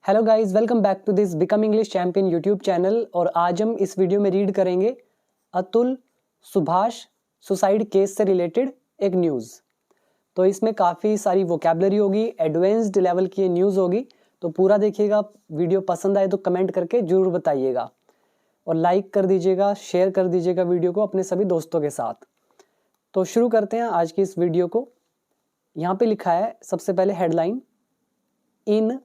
Hello guys, welcome back to this become English champion YouTube channel. और आज हम इस वीडियो में रीड करेंगे अतुल सुभाष सुसाइड केस से रिलेटेड एक न्यूज़। तो इसमें काफ़ी सारी वोकैबलरी होगी, एडवांस्ड लेवल की न्यूज़ होगी, तो पूरा देखिएगा। वीडियो पसंद आए तो कमेंट करके ज़रूर बताइएगा और लाइक कर दीजिएगा, शेयर कर दीजिएगा वीडियो को अपने सभी दोस्तों के साथ। तो शुरू करते हैं आज की इस वीडियो को। यहाँ पे लिखा है सबसे पहले हेडलाइन, इन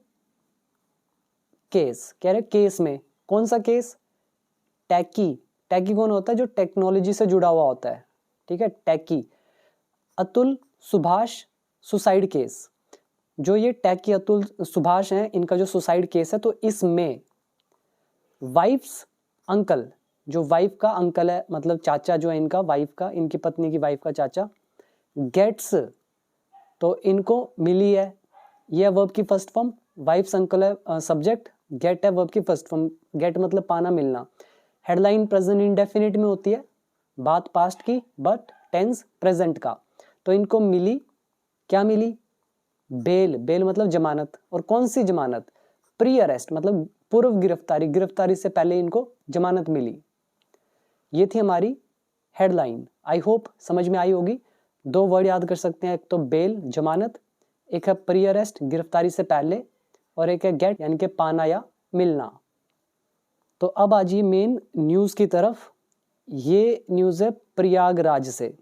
केस। कह रहे केस में, कौन सा केस? टैकी। टैकी कौन होता है? जो टेक्नोलॉजी से जुड़ा हुआ होता है, ठीक है, techie. Atul Subhash suicide case. जो ये टैकी अतुल सुभाष हैं, इनका जो सुसाइड केस है, तो इसमें वाइफ्स अंकल, जो वाइफ का अंकल है, मतलब चाचा जो है इनका, वाइफ का, इनकी पत्नी की वाइफ का चाचा, गेट्स, तो इनको मिली है। ये वर्ब की फर्स्ट फॉर्म, वाइफ्स अंकल है सब्जेक्ट, गेट है वर्ब की फर्स्ट फॉर्म। गेट मतलब पाना, मिलना। हेडलाइन प्रेजेंट इंडेफिनिट में होती है, बात पास्ट की, बट टेंस प्रेजेंट का। तो इनको मिली, क्या मिली? बेल। बेल मतलब जमानत। और कौन सी जमानत? प्री अरेस्ट मतलब पूर्व गिरफ्तारी, गिरफ्तारी से पहले इनको जमानत मिली। ये थी हमारी हेडलाइन। आई होप समझ में आई होगी। दो वर्ड याद कर सकते हैं, एक तो बेल जमानत, एक है प्री अरेस्ट गिरफ्तारी से पहले, और एक है गेट यानी कि पाना या मिलना। तो अब आ जाइए मेन न्यूज़ की तरफ। ये न्यूज़ है प्रयागराज से।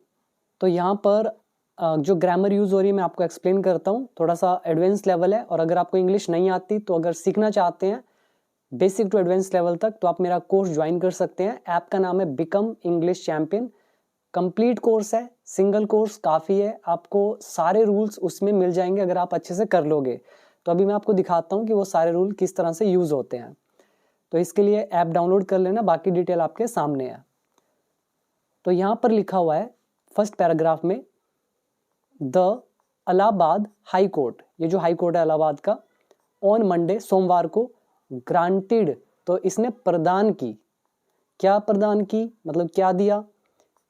तो यहाँ पर जो ग्रामर यूज़ हो रही है मैं आपको एक्सप्लेन करता हूँ। थोड़ा सा एडवांस लेवल है, और अगर आपको इंग्लिश नहीं आती तो अगर सीखना चाहते हैं बेसिक टू एडवांस लेवल तक, तो आप मेरा कोर्स ज्वाइन कर सकते हैं। ऐप का नाम है become English champion. Complete course है, सिंगल कोर्स काफ़ी है, आपको सारे रूल्स उसमें मिल जाएंगे अगर आप अच्छे से कर लोगे। तो अभी मैं आपको दिखाता हूँ कि वो सारे रूल किस तरह से यूज़ होते हैं। तो इसके लिए ऐप डाउनलोड कर लेना, बाकी डिटेल आपके सामने है। तो यहाँ पर लिखा हुआ है फर्स्ट पैराग्राफ में, द इलाहाबाद हाई कोर्ट, ये जो हाई कोर्ट है इलाहाबाद का, ऑन मंडे सोमवार को, ग्रांटेड, तो इसने प्रदान की। क्या प्रदान की मतलब क्या दिया?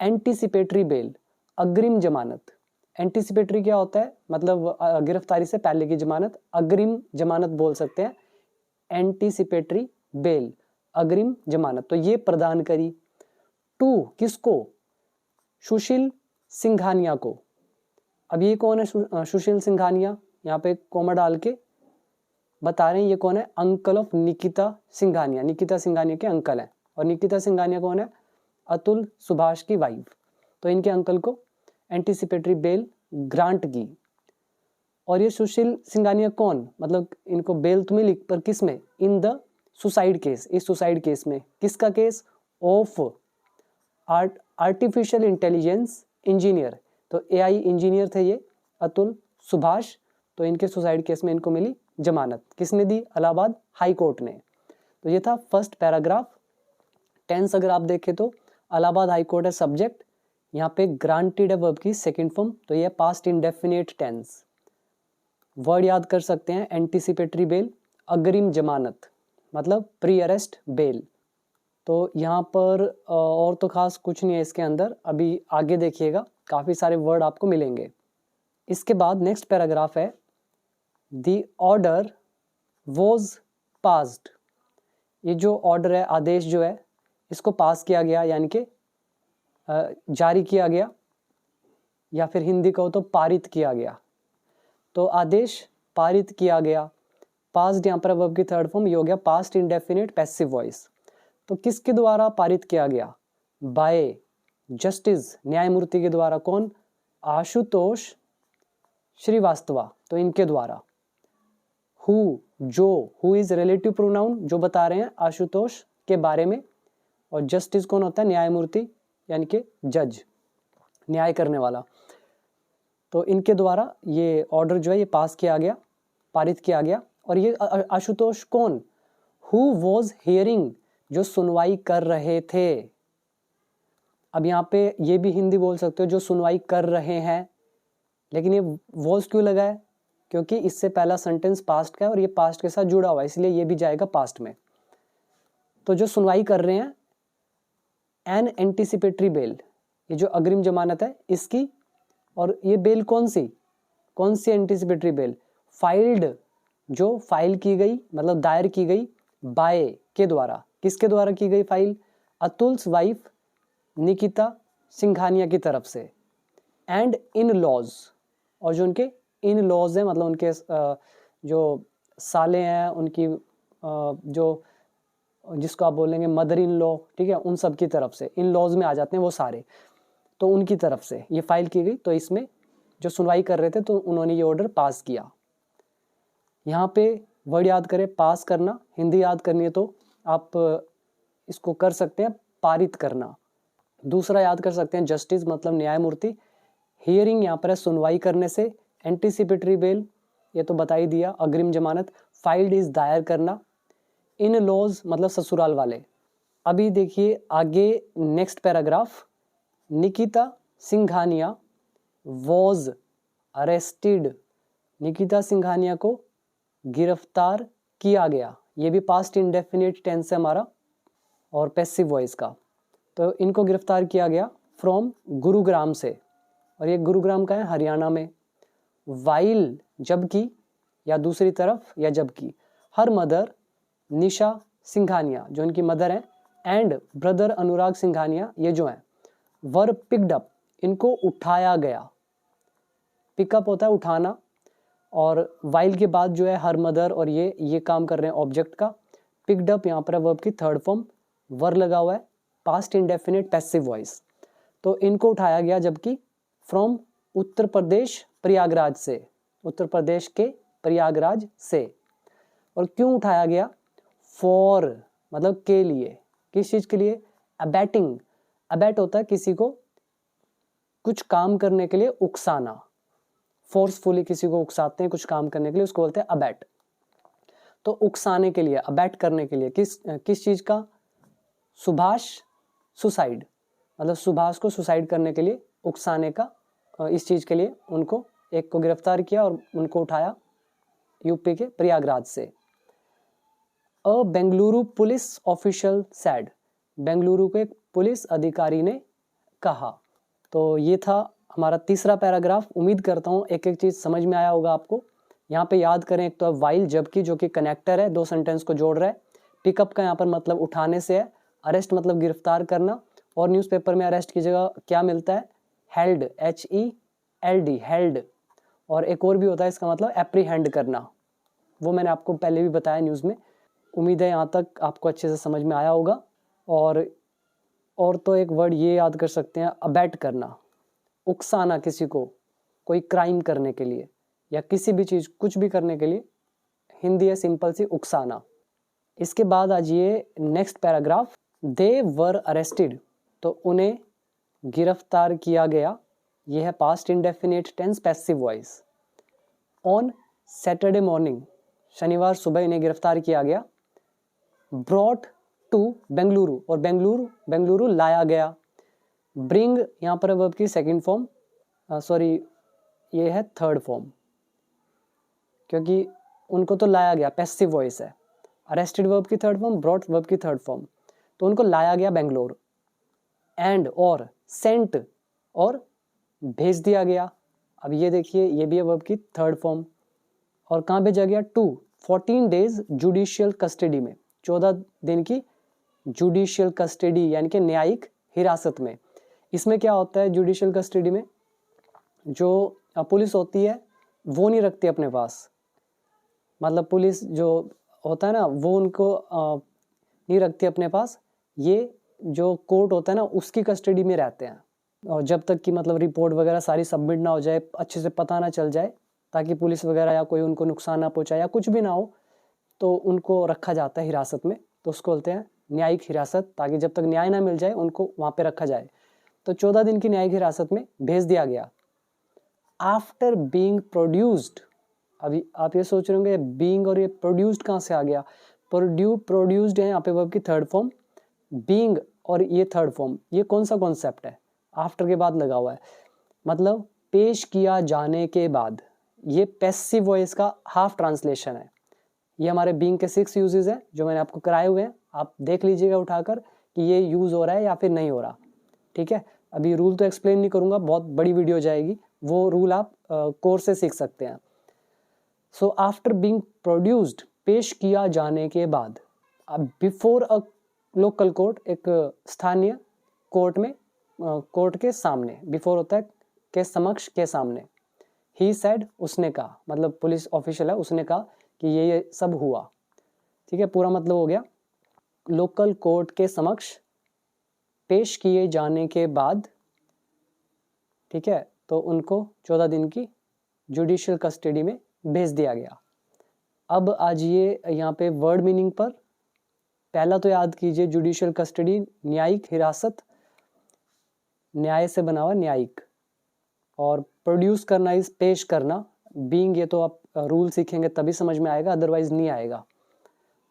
एंटीसिपेटरी बेल, अग्रिम जमानत। एंटीसिपेटरी क्या होता है? मतलब गिरफ्तारी से पहले की जमानत, अग्रिम जमानत बोल सकते हैं। एंटीसिपेटरी बेल, अग्रिम जमानत, तो ये प्रदान करी। टू किसको? सुशील सिंघानिया को। अब ये कौन है सुशील सिंघानिया? यहाँ पे कोमा डाल के बता रहे हैं ये कौन है? Uncle of Nikita Singhania. निकिता सिंघानिया के अंकल हैं। और निकिता सिंघानिया कौन है? अतुल सुभाष की वाइफ। तो इनके अंकल को एंटीसिपेटरी बेल ग्रांट की। और ये सुशील सिंघानिया कौन? मतलब इनको बेल तो मिली, पर किस में? इन द सुसाइड केस, इस सुसाइड केस में। किसका case? Of artificial intelligence engineer, तो एआई इंजीनियर थे ये अतुल सुभाष। तो इनके सुसाइड केस में इनको मिली जमानत। किसने दी? इलाहाबाद हाई कोर्ट ने। तो ये था फर्स्ट पैराग्राफ। टेंस अगर आप देखें तो इलाहाबाद हाई कोर्ट है सब्जेक्ट, यहाँ पे ग्रांटेड है वर्ब की सेकंड फॉर्म, तो ये पास्ट इंडेफिनिट टेंस। वर्ड याद कर सकते हैं, एंटीसिपेटरी बेल, अग्रिम जमानत मतलब प्री अरेस्ट बेल। तो यहाँ पर और तो खास कुछ नहीं है इसके अंदर। अभी आगे देखिएगा, काफ़ी सारे वर्ड आपको मिलेंगे। इसके बाद नेक्स्ट पैराग्राफ है, द ऑर्डर वॉज पास्ड। ये जो ऑर्डर है, आदेश जो है, इसको पास किया गया, यानी कि जारी किया गया, या फिर हिंदी कहो तो पारित किया गया। तो आदेश पारित किया गया। पास्ट यहाँ पर वर्ब की थर्ड फॉर्म, ये हो गया पास्ट इंडेफिनिट पैसिव वॉइस। तो किसके द्वारा पारित किया गया? बाय जस्टिस, न्यायमूर्ति के द्वारा। कौन? आशुतोष श्रीवास्तवा, तो इनके द्वारा। हु, जो, हु इज रिलेटिव प्रोनाउन, जो बता रहे हैं आशुतोष के बारे में। और जस्टिस कौन होता है? न्यायमूर्ति, यानी कि जज, न्याय करने वाला। तो इनके द्वारा ये ऑर्डर जो है ये पास किया गया, पारित किया गया। और ये आशुतोष कौन? हु वॉज हियरिंग, जो सुनवाई कर रहे थे। अब यहाँ पे ये भी हिंदी बोल सकते हो, जो सुनवाई कर रहे हैं, लेकिन ये वॉज क्यों लगा है? क्योंकि इससे पहला सेंटेंस पास्ट का है और ये पास्ट के साथ जुड़ा हुआ है, इसलिए ये भी जाएगा पास्ट में। तो जो सुनवाई कर रहे हैं, एन एंटीसिपेटरी बेल, ये जो अग्रिम जमानत है इसकी। और ये बेल कौन सी? कौन सी एंटीसिपेटरी बेल? फाइल्ड जो फाइल की गई मतलब दायर की गई बाय के द्वारा, किसके द्वारा की गई फाइल, अतुल्स वाइफ निकिता सिंघानिया की तरफ से, एंड इन लॉज, और जो उनके इन लॉज हैं मतलब उनके जो साले हैं, उनकी जो जिसको आप बोलेंगे मदर इन लॉ, ठीक है, उन सब की तरफ से, इन लॉज में आ जाते हैं वो सारे, तो उनकी तरफ से ये फाइल की गई। तो इसमें जो सुनवाई कर रहे थे तो उन्होंने ये ऑर्डर पास किया। यहाँ पे वर्ड याद करें, पास करना, हिंदी याद करनी है तो आप इसको कर सकते हैं पारित करना। दूसरा याद कर सकते हैं जस्टिस मतलब न्यायमूर्ति। हियरिंग यहाँ पर है सुनवाई करने से। एंटीसिपेटरी बेल ये तो बता ही दिया, अग्रिम जमानत। फाइल्ड इज दायर करना। इन लॉज मतलब ससुराल वाले। अभी देखिए आगे next paragraph, Nikita Singhania was arrested, Nikita Singhania को गिरफ्तार किया गया। ये भी पास्ट इंडेफिनिट टेंस है हमारा और पैसिव वॉइस का। तो इनको गिरफ्तार किया गया फ्रॉम गुरुग्राम से, और ये गुरुग्राम का है हरियाणा में। वाइल जबकि, या दूसरी तरफ, या जबकि, हर मदर निशा सिंघानिया जो इनकी मदर हैं, एंड ब्रदर अनुराग सिंघानिया ये जो हैं, वर पिक्ड अप इनको उठाया गया। पिकअप होता है उठाना, और वाइल के बाद जो है हर मदर और ये काम कर रहे हैं ऑब्जेक्ट का। पिक्ड अप यहाँ पर वर्ब की थर्ड फॉर्म, वर लगा हुआ है, पास्ट इंडेफिनिट पैसिव वॉइस। तो इनको उठाया गया जबकि फ्रॉम उत्तर प्रदेश प्रयागराज से, उत्तर प्रदेश के प्रयागराज से। और क्यों उठाया गया, फॉर मतलब के लिए, किस चीज के लिए, अबैटिंग। अबैट होता है किसी को कुछ काम करने के लिए उकसाना, फोर्सफुली किसी को उकसाते हैं कुछ काम करने के लिए, उसको बोलते हैं अबैट। तो उकसाने के लिए, अबैट करने के लिए, किस चीज का, सुभाष सुसाइड, मतलब सुभाष को सुसाइड करने के लिए उकसाने का, इस चीज के लिए उनको एक को गिरफ्तार किया और उनको उठाया यूपी के प्रयागराज से। A Bengaluru police official said, Bengaluru के एक पुलिस अधिकारी ने कहा। तो ये था हमारा तीसरा पैराग्राफ। उम्मीद करता हूँ एक एक चीज समझ में आया होगा आपको। यहाँ पे याद करें, एक तो वाइल जबकि जो कि कनेक्टर है, दो सेंटेंस को जोड़ रहा है। पिकअप का यहाँ पर मतलब उठाने से है। अरेस्ट मतलब गिरफ्तार करना, और न्यूज़पेपर में अरेस्ट की जगह क्या मिलता है, हेल्ड, HELD, हेल्ड। और एक और भी होता है इसका मतलब एप्रीहेंड करना, वो मैंने आपको पहले भी बताया न्यूज़ में। उम्मीद है यहाँ तक आपको अच्छे से समझ में आया होगा। और तो एक वर्ड ये याद कर सकते हैं, अबैट करना, उकसाना किसी को कोई क्राइम करने के लिए या किसी भी चीज़ कुछ भी करने के लिए, हिंदी है सिंपल सी उकसाना। इसके बाद आज ये next paragraph, they were arrested, तो उन्हें गिरफ्तार किया गया। यह है past indefinite tense passive voice. On Saturday morning, शनिवार सुबह इन्हें गिरफ्तार किया गया। ब्रॉट टू बेंगलुरु, और बेंगलुरु लाया गया। ब्रिंग यहाँ पर वर्ब की सेकंड फॉर्म, सॉरी ये है थर्ड फॉर्म, क्योंकि उनको तो लाया गया, पैसिव वॉइस है। अरेस्टेड वर्ब की थर्ड फॉर्म, ब्रॉट वर्ब की थर्ड फॉर्म, तो उनको लाया गया बेंगलोर। एंड और सेंट, और भेज दिया गया। अब ये देखिए ये भी है वर्ब की थर्ड फॉर्म। और कहाँ भेजा गया, टू 14 डेज जुडिशियल कस्टडी में, 14 दिन की जुडिशियल कस्टडी यानी कि न्यायिक हिरासत में। इसमें क्या होता है जुडिशियल कस्टडी में, जो पुलिस होती है वो नहीं रखती अपने पास, मतलब पुलिस जो होता है ना वो उनको नहीं रखती अपने पास, ये जो कोर्ट होता है ना उसकी कस्टडी में रहते हैं। और जब तक कि मतलब रिपोर्ट वगैरह सारी सबमिट ना हो जाए, अच्छे से पता ना चल जाए, ताकि पुलिस वगैरह या कोई उनको नुकसान ना पहुंचाए या कुछ भी ना हो, तो उनको रखा जाता है हिरासत में। तो उसको बोलते हैं न्यायिक हिरासत, ताकि जब तक न्याय ना मिल जाए उनको वहाँ पे रखा जाए। तो 14 दिन की न्यायिक हिरासत में भेज दिया गया। आफ्टर बीइंग प्रोड्यूस्ड, अभी आप ये सोच रहे होंगे बीइंग और ये प्रोड्यूस्ड कहाँ से आ गया, प्रोड्यूस्ड है यहाँ पे वर्ब की थर्ड फॉर्म, बीइंग और ये थर्ड फॉर्म, ये कौन सा कॉन्सेप्ट है, आफ्टर के बाद लगा हुआ है, मतलब पेश किया जाने के बाद। ये पैसिव वॉइस का हाफ ट्रांसलेशन है। ये हमारे बीइंग के 6 यूजेस हैं जो मैंने आपको कराए हुए हैं, आप देख लीजिएगा उठाकर कि ये यूज हो रहा है या फिर नहीं हो रहा। ठीक है, अभी रूल तो एक्सप्लेन नहीं करूंगा, बहुत बड़ी वीडियो जाएगी, वो रूल आप कोर्स से सीख सकते हैं। सो आफ्टर बीइंग प्रोड्यूस्ड, पेश किया जाने के बाद, अब बिफोर अ लोकल कोर्ट, एक स्थानीय कोर्ट में, कोर्ट के सामने, बिफोर होता है के समक्ष, के सामने, ही सेड, उसने कहा, मतलब पुलिस ऑफिशियल है, उसने कहा कि ये सब हुआ, ठीक है, पूरा मतलब हो गया। लोकल कोर्ट के समक्ष पेश किए जाने के बाद, ठीक है, तो उनको 14 दिन की जुडिशियल कस्टडी में भेज दिया गया। अब आज ये यहाँ पे वर्ड मीनिंग पर, पहला तो याद कीजिए, जुडिशियल कस्टडी न्यायिक हिरासत, न्याय से बना हुआ न्यायिक, और प्रोड्यूस करना इज पेश करना, बीइंग ये तो आप रूल सीखेंगे तभी समझ में आएगा, अदरवाइज नहीं आएगा।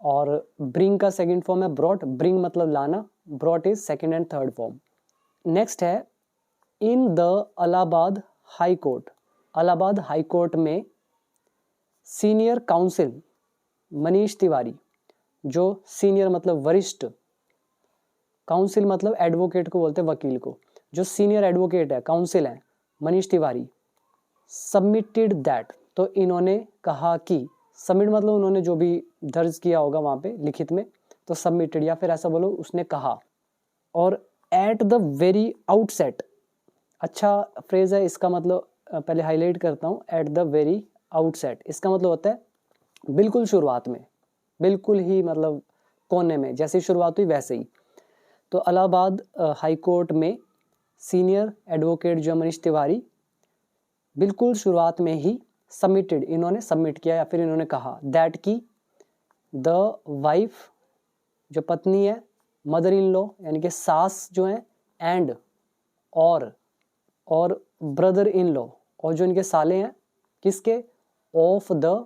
और ब्रिंग का सेकंड फॉर्म है ब्रॉट, ब्रिंग मतलब लाना, brought is second and third form. Next है in the Allahabad High Court, Allahabad High Court में सीनियर काउंसिल मनीष तिवारी, जो सीनियर मतलब वरिष्ठ, काउंसिल मतलब एडवोकेट को बोलते हैं, वकील को, जो सीनियर एडवोकेट है, काउंसिल है, मनीष तिवारी, सबमिटेड दैट, तो इन्होंने कहा कि, सबमिट मतलब उन्होंने जो भी दर्ज किया होगा वहां पे लिखित में, तो सबमिटेड, या फिर ऐसा बोलो उसने कहा। और एट द वेरी आउटसेट, अच्छा फ्रेज है, इसका मतलब पहले हाईलाइट करता हूँ, एट द वेरी आउटसेट, इसका मतलब होता है बिल्कुल शुरुआत में, बिल्कुल ही मतलब कोने में, जैसी शुरुआत हुई वैसे ही। तो इलाहाबाद हाई कोर्ट में सीनियर एडवोकेट जो मनीष तिवारी, बिल्कुल शुरुआत में ही सबमिटेड, इन्होंने सबमिट किया या फिर इन्होंने कहा, दैट की द वाइफ, जो पत्नी है, मदर इन लॉ यानी कि सास जो है, एंड और ब्रदर इन लॉ, और जो इनके साले हैं, किसके, ऑफ द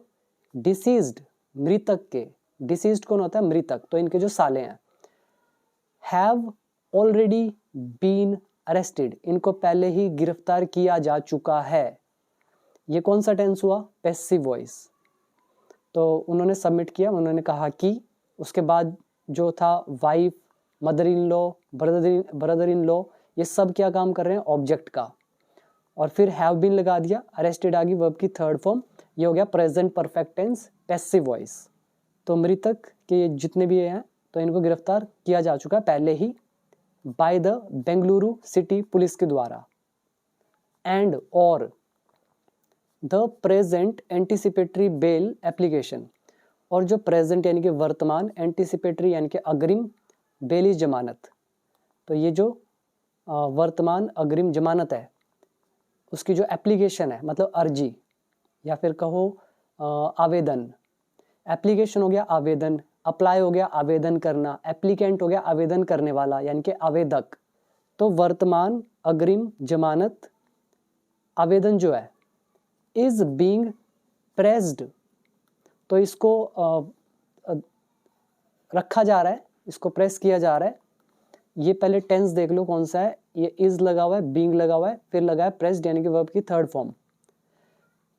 डिसीज्ड, मृतक के, डिसीज्ड कौन होता है, मृतक, तो इनके जो साले हैं, हैव ऑलरेडी बीन अरेस्टेड, इनको पहले ही गिरफ्तार किया जा चुका है। ये कौन सा टेंस हुआ, पैसिव वॉइस। तो उन्होंने सबमिट किया, उन्होंने कहा कि, उसके बाद जो था wife, mother in law, brother in law, ये सब क्या काम कर रहे हैं, ऑब्जेक्ट का, और फिर हैव बीन लगा दिया, अरेस्टेड आ गई वर्ब की थर्ड फॉर्म, ये हो गया present perfect tense, passive voice. तो मृतक के जितने भी हैं, तो इनको गिरफ्तार किया जा चुका है पहले ही, by the Bengaluru city police के द्वारा, एंड और the present anticipatory bail application, और जो प्रेजेंट यानी कि वर्तमान, एंटिसिपेटरी यानी कि अग्रिम, बेल इज जमानत, तो ये जो वर्तमान अग्रिम जमानत है, उसकी जो एप्लीकेशन है, मतलब अर्जी या फिर कहो आवेदन, एप्लीकेशन हो गया आवेदन, अप्लाई हो गया आवेदन करना, एप्लीकेंट हो गया आवेदन करने वाला यानी कि आवेदक। तो वर्तमान अग्रिम जमानत आवेदन जो है, इज बीइंग प्रेस्ड, तो इसको रखा जा रहा है, इसको प्रेस किया जा रहा है। ये पहले टेंस देख लो कौन सा है, ये इज लगा हुआ है, बीइंग लगा हुआ है, फिर लगा है प्रेस्ड यानी कि वर्ब की थर्ड फॉर्म,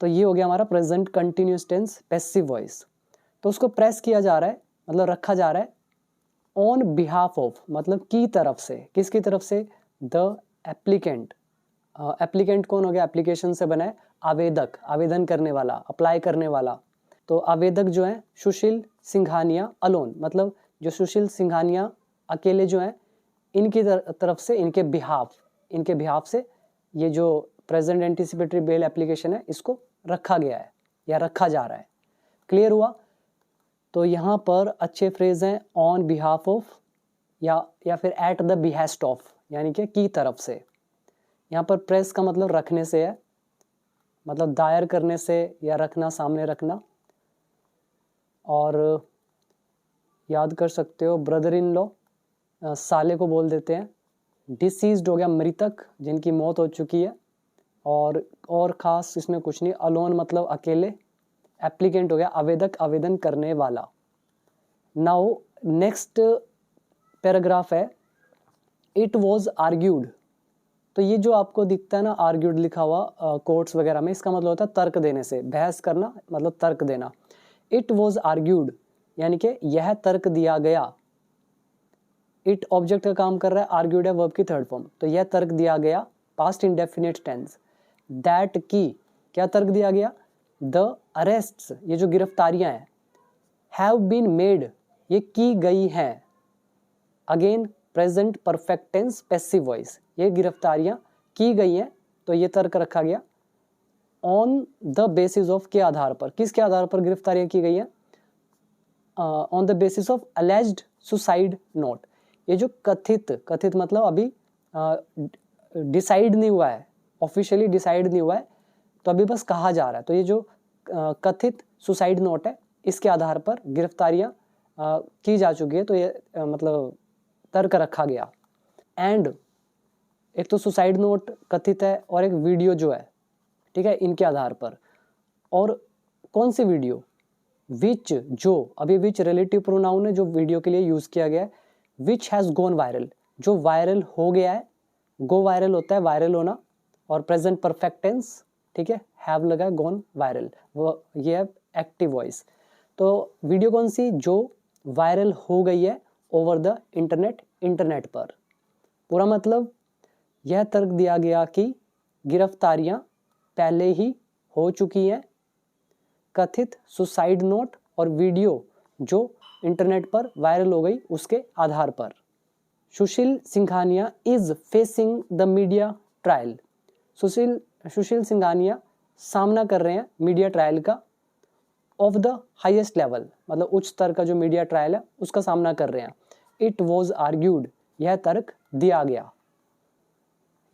तो ये हो गया हमारा present continuous tense, passive voice. तो उसको प्रेस किया जा रहा है मतलब रखा जा रहा है, ऑन बिहाफ ऑफ मतलब की तरफ से, किसकी तरफ से, द एप्लीकेंट, एप्लीकेंट कौन हो गया, एप्लीकेशन से बना है, आवेदक, आवेदन करने वाला, अप्लाई करने वाला। तो आवेदक जो है सुशील सिंघानिया अलोन, मतलब जो सुशील सिंघानिया अकेले जो है, इनकी तरफ से, इनके बिहाफ से ये जो प्रेजेंट एंटिसिपेटरी बेल एप्लीकेशन है, इसको रखा गया है या रखा जा रहा है। क्लियर हुआ। तो यहाँ पर अच्छे फ्रेज हैं, ऑन बिहाफ ऑफ या फिर एट द बिहेस्ट ऑफ यानी कि की तरफ से। यहाँ पर प्रेस का मतलब रखने से है, मतलब दायर करने से या रखना, सामने रखना। और याद कर सकते हो ब्रदर इन लॉ, साले को बोल देते हैं। डिसीज्ड हो गया मृतक, जिनकी मौत हो चुकी है। और खास इसमें कुछ नहीं। अलोन मतलब अकेले। एप्लीकेंट हो गया आवेदक, आवेदन करने वाला। नाउ नेक्स्ट पैराग्राफ है, इट वॉज आर्ग्यूड। तो ये जो आपको दिखता है ना आर्ग्यूड लिखा हुआ कोर्ट्स वगैरह में, इसका मतलब होता है तर्क देने से, बहस करना मतलब तर्क देना। इट वॉज आर्ग्यूड यानी कि यह तर्क दिया गया। इट ऑब्जेक्ट का काम कर रहा है, आर्ग्यूड है वर्ब की थर्ड फॉर्म, तो यह तर्क दिया गया, पास्ट इंडेफिनिट टेंस। दैट की क्या तर्क दिया गया, द अरेस्ट्स, ये जो गिरफ्तारियां हैं, हैव बीन मेड, ये की गई हैं, again present perfect tense passive voice, ये गिरफ्तारियां की गई हैं, तो ये तर्क रखा गया ऑन द बेसिस ऑफ, के आधार पर, किसके आधार पर गिरफ्तारियां की गई हैं, on the basis of alleged suicide note, ये जो कथित मतलब अभी डिसाइड नहीं हुआ है, ऑफिशियली डिसाइड नहीं हुआ है, तो अभी बस कहा जा रहा है, तो ये जो कथित सुसाइड नोट है, इसके आधार पर गिरफ्तारियां की जा चुकी है, तो ये मतलब तर्क रखा गया। एंड एक तो सुसाइड नोट कथित है और एक वीडियो जो है, ठीक है, इनके आधार पर। और कौन सी वीडियो, विच, जो, अभी विच रिलेटिव प्रोनाउन है जो वीडियो के लिए यूज किया गया है, विच हैज गॉन वायरल, जो वायरल हो गया है, गो वायरल होता है वायरल होना, और प्रेजेंट परफेक्ट टेंस, ठीक है, हैव लगा है, गॉन वायरल, वो ये है एक्टिव वॉइस। तो वीडियो कौन सी, जो वायरल हो गई है ओवर द इंटरनेट पर। पूरा मतलब यह तर्क दिया गया कि गिरफ्तारियां पहले ही हो चुकी हैं, कथित सुसाइड नोट और वीडियो जो इंटरनेट पर वायरल हो गई उसके आधार पर। Sushil Singhania is facing the media trial, Sushil Singhania सामना कर रहे हैं मीडिया ट्रायल का, ऑफ द हाईएस्ट लेवल, मतलब उच्च स्तर का जो मीडिया ट्रायल है उसका सामना कर रहे हैं। इट वॉज आर्ग्यूड, यह तर्क दिया गया।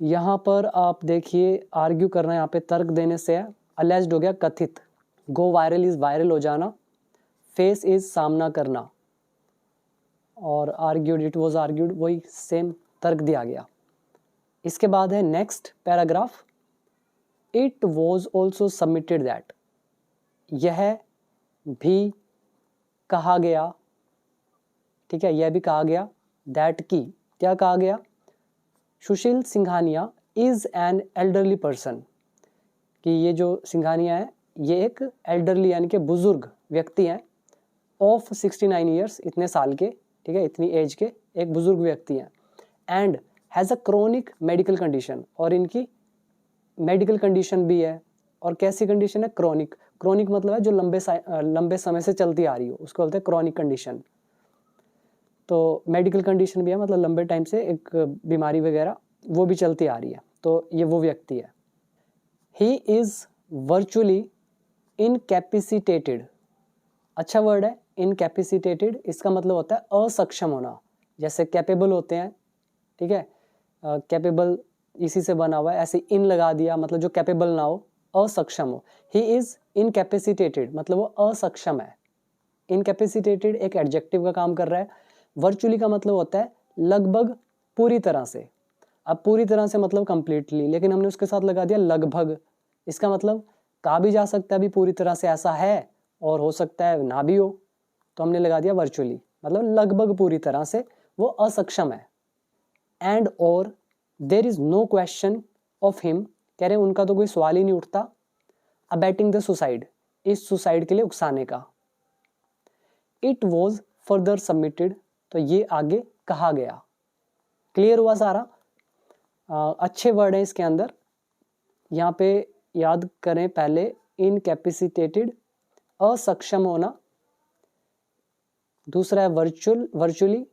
यहाँ पर आप देखिए आर्ग्यू करना, यहाँ पे तर्क देने से है, अलेज्ड हो गया कथित, गो वायरल इज वायरल हो जाना, फेस इज सामना करना, और आर्ग्यूड, इट वॉज आर्ग्यूड, वही सेम तर्क दिया गया। इसके बाद है next paragraph, it was also submitted that, यह भी कहा गया, ठीक है, यह भी कहा गया, दैट की, क्या कहा गया, Sushil Singhania is an elderly person, कि ये जो सिंघानिया है ये एक एल्डरली यानी कि बुजुर्ग व्यक्ति हैं, ऑफ 69 ईयर्स, इतने साल के, ठीक है, इतनी एज के एक बुजुर्ग व्यक्ति हैं, and has a chronic medical condition, और इनकी मेडिकल कंडीशन भी है, और कैसी कंडीशन है, क्रोनिक, क्रोनिक मतलब है जो लंबे समय से चलती आ रही हो, उसको बोलते हैं क्रोनिक कंडीशन। तो मेडिकल कंडीशन भी है, मतलब लंबे टाइम से एक बीमारी वगैरह वो भी चलती आ रही है, तो ये वो व्यक्ति है। ही इज वर्चुअली इनकैपेसिटेटेड, अच्छा वर्ड है इनकैपेसिटेटेड, इसका मतलब होता है असक्षम होना, जैसे कैपेबल होते हैं, ठीक है, कैपेबल इसी से बना हुआ है, ऐसे इन लगा दिया, मतलब जो कैपेबल ना हो, असक्षम हो। ही इज इनकैपेसिटेटेड मतलब वो असक्षम है। इनकैपेसिटेटेड एक एडजेक्टिव का काम कर रहा है। वर्चुअली का मतलब होता है लगभग, पूरी तरह से। अब पूरी तरह से मतलब कंप्लीटली, लेकिन हमने उसके साथ लगा दिया लगभग, इसका मतलब कहा भी जा सकता है अभी पूरी तरह से ऐसा है, और हो सकता है ना भी हो, तो हमने लगा दिया वर्चुअली, मतलब लगभग पूरी तरह से वो असक्षम है। एंड और there is no question of him, कह रहे हैं उनका तो कोई सवाल ही नहीं उठता, अबैटिंग द सुसाइड, इस सुसाइड के लिए उकसाने का। इट वॉज फर्दर सबमिटेड, तो ये आगे कहा गया। क्लियर हुआ सारा? अच्छे वर्ड है इसके अंदर, यहाँ पे याद करें पहले, इनकैपेसिटेटेड असक्षम होना, दूसरा है वर्चुअली,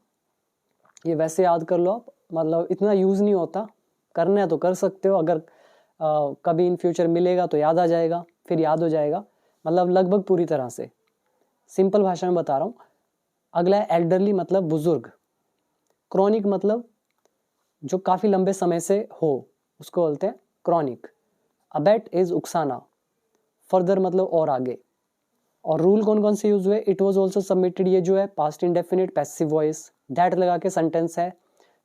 ये वैसे याद कर लो आप, मतलब इतना यूज नहीं होता, करना है तो कर सकते हो, अगर कभी इन फ्यूचर मिलेगा तो याद आ जाएगा, फिर याद हो जाएगा, मतलब लगभग पूरी तरह से, सिंपल भाषा में बता रहा हूँ। अगला है एल्डरली मतलब बुजुर्ग, क्रॉनिक मतलब जो काफ़ी लंबे समय से हो उसको बोलते हैं क्रॉनिक। अबैट इज उकसाना, फर्दर मतलब और आगे। और रूल कौन कौन से यूज हुए, इट वॉज ऑल्सो सबमिटेड, ये जो है past indefinite passive voice, that लगा के सेंटेंस है।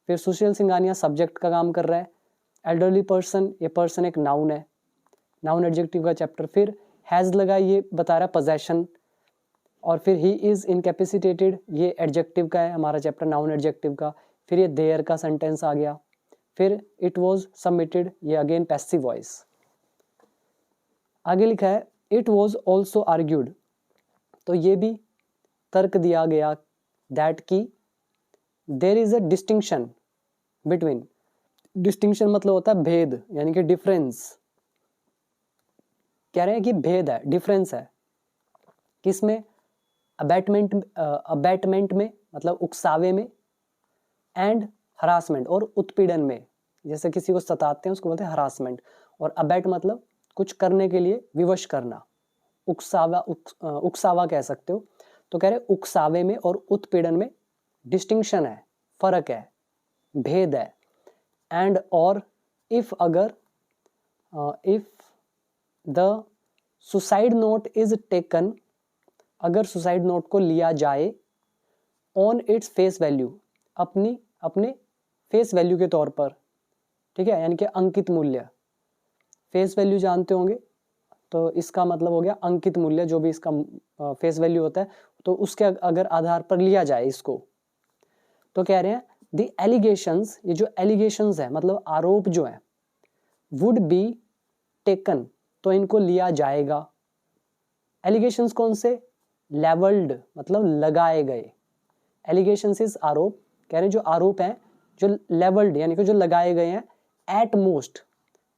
फिर सुशील सिंघानिया सब्जेक्ट का काम कर रहा है। एल्डरली पर्सन, ये पर्सन एक नाउन है, नाउन एडजेक्टिव का चैप्टर। फिर हैज़ लगा, ये बता रहा है पोजेशन। और फिर ही इज इनकैपेसिटेटेड, ये एडजेक्टिव का है हमारा चैप्टर, नाउन एडजेक्टिव का। फिर ये देयर का सेंटेंस आ गया। फिर इट वॉज सबमिटेड, ये अगेन पैसिव वॉइस। आगे लिखा है इट वॉज ऑल्सो आर्ग्यूड, तो ये भी तर्क दिया गया दैट की there is a distinction between, distinction मतलब होता है भेद यानी कि डिफरेंस, कह रहे हैं कि भेद है, डिफरेंस है किसमें, अबैटमेंट में मतलब उकसावे में, एंड हरासमेंट और उत्पीड़न में। जैसे किसी को सताते हैं उसको बोलते हैं हरासमेंट, और अबैट मतलब कुछ करने के लिए विवश करना, उकसावा कह सकते हो। तो कह रहे उकसावे में और उत्पीड़न में डिस्टिंक्शन है, फर्क है, भेद है। एंड और इफ अगर if the suicide note is taken, अगर सुसाइड नोट को लिया जाए ऑन इट्स फेस वैल्यू, अपने फेस वैल्यू के तौर पर, ठीक है, यानी कि अंकित मूल्य। फेस वैल्यू जानते होंगे, तो इसका मतलब हो गया अंकित मूल्य, जो भी इसका फेस वैल्यू होता है, तो उसके अगर आधार पर लिया जाए इसको। तो कह रहे हैं द एलिगेशंस, ये जो एलिगेशंस है मतलब आरोप जो है, वुड बी टेकन, तो इनको लिया जाएगा। एलिगेशंस कौन से, लेवल्ड मतलब लगाए गए, एलिगेशंस इज आरोप, कह रहे हैं जो आरोप हैं जो लेवल्ड यानी कि जो लगाए गए हैं, एट मोस्ट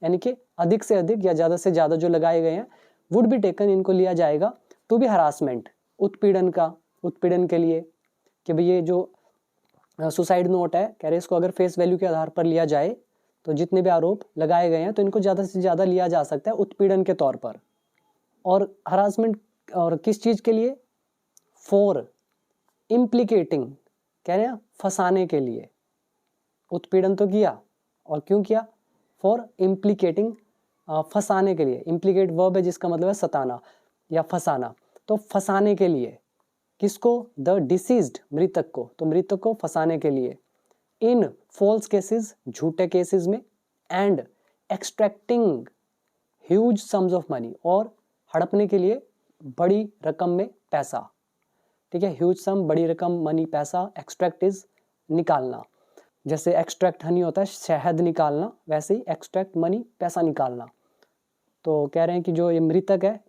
यानी कि अधिक से अधिक या ज़्यादा से ज़्यादा जो लगाए गए हैं, वुड बी टेकन इनको लिया जाएगा, टू बी हरासमेंट उत्पीड़न के लिए, कि भाई ये जो सुसाइड नोट है, कह रहे इसको अगर फेस वैल्यू के आधार पर लिया जाए तो जितने भी आरोप लगाए गए हैं तो इनको ज़्यादा से ज़्यादा लिया जा सकता है उत्पीड़न के तौर पर। और हरासमेंट और किस चीज़ के लिए, फॉर इम्प्लीकेटिंग, कह रहे हैं फंसाने के लिए। उत्पीड़न तो किया, और क्यों किया, फॉर इम्प्लीकेटिंग, फंसाने के लिए। इम्प्लीकेट वर्ब है जिसका मतलब है सताना या फंसाना, तो फंसाने के लिए किसको, द डिसीज्ड मृतक को, तो मृतक को फंसाने के लिए। इन फॉल्स केसेस झूठे केसेस में, and extracting huge sums of money, और हड़पने के लिए बड़ी रकम में पैसा, ठीक है, ह्यूज सम बड़ी रकम, मनी पैसा, एक्सट्रैक्ट इज निकालना, जैसे एक्सट्रैक्ट हनी होता है शहद निकालना, वैसे ही एक्सट्रैक्ट मनी पैसा निकालना। तो कह रहे हैं कि जो ये मृतक है